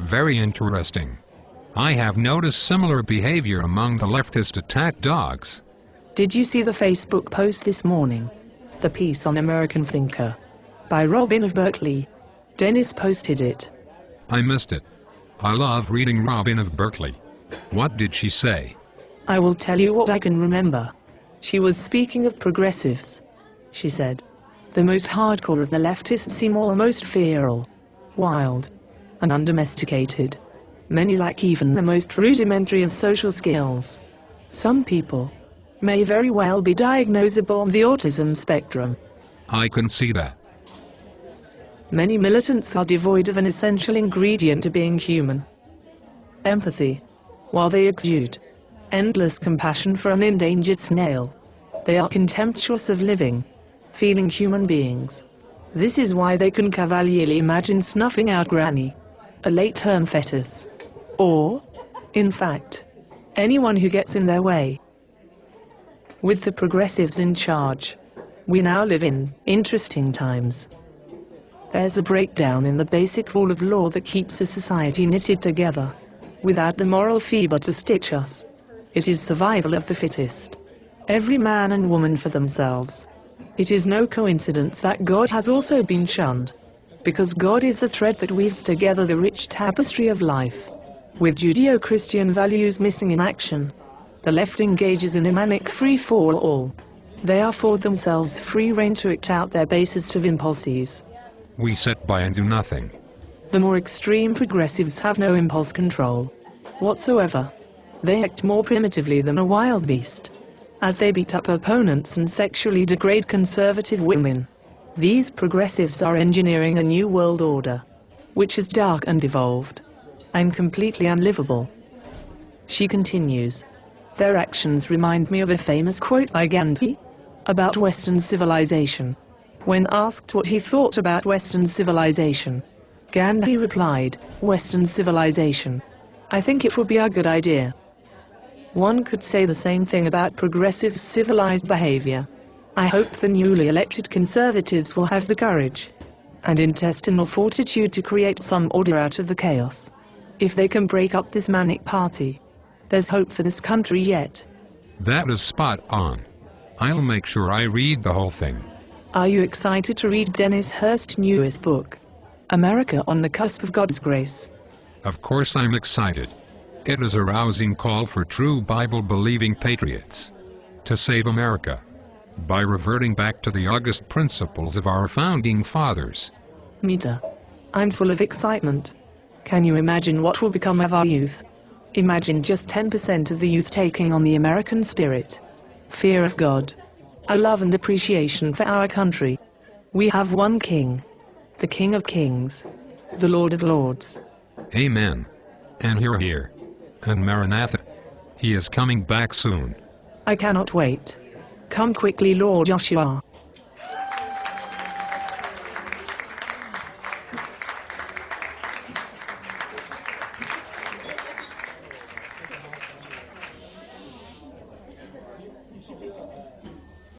Very interesting. I have noticed similar behavior among the leftist attack dogs. Did you see the Facebook post this morning? The piece on American Thinker by Robin of Berkeley. Dennis posted it. I missed it. I love reading Robin of Berkeley. What did she say? I will tell you what I can remember. She was speaking of progressives. She said, the most hardcore of the leftists seem almost feral, wild, and undomesticated. Many lack even the most rudimentary of social skills. Some people may very well be diagnosable on the autism spectrum. I can see that. Many militants are devoid of an essential ingredient to being human: empathy. While they exude endless compassion for an endangered snail, they are contemptuous of living, feeling human beings. This is why they can cavalierly imagine snuffing out Granny, a late-term fetus, or, in fact, anyone who gets in their way. With the progressives in charge, we now live in interesting times. There's a breakdown in the basic rule of law that keeps a society knitted together, without the moral fiber to stitch us. It is survival of the fittest. Every man and woman for themselves. It is no coincidence that God has also been shunned, because God is the thread that weaves together the rich tapestry of life. With Judeo-Christian values missing in action, the left engages in a manic free-for-all. They afford themselves free rein to act out their basest of impulses. We sit by and do nothing. The more extreme progressives have no impulse control whatsoever. They act more primitively than a wild beast, as they beat up opponents and sexually degrade conservative women. These progressives are engineering a new world order, which is dark and evolved, and completely unlivable. She continues. Their actions remind me of a famous quote by Gandhi about Western civilization. When asked what he thought about Western civilization, Gandhi replied, "Western civilization. I think it would be a good idea." One could say the same thing about progressive civilized behavior. I hope the newly elected conservatives will have the courage and intestinal fortitude to create some order out of the chaos. If they can break up this manic party, there's hope for this country yet. That is spot on. I'll make sure I read the whole thing. Are you excited to read Dennis Hurst's newest book, America on the Cusp of God's Grace? Of course I'm excited. It is a rousing call for true Bible-believing patriots to save America by reverting back to the august principles of our founding fathers. Mita, I'm full of excitement. Can you imagine what will become of our youth? Imagine just 10% of the youth taking on the American spirit, fear of God, a love and appreciation for our country. We have one King, the King of Kings, the Lord of Lords. Amen. And hear, hear. And Maranatha. He is coming back soon. I cannot wait. Come quickly, Lord Joshua.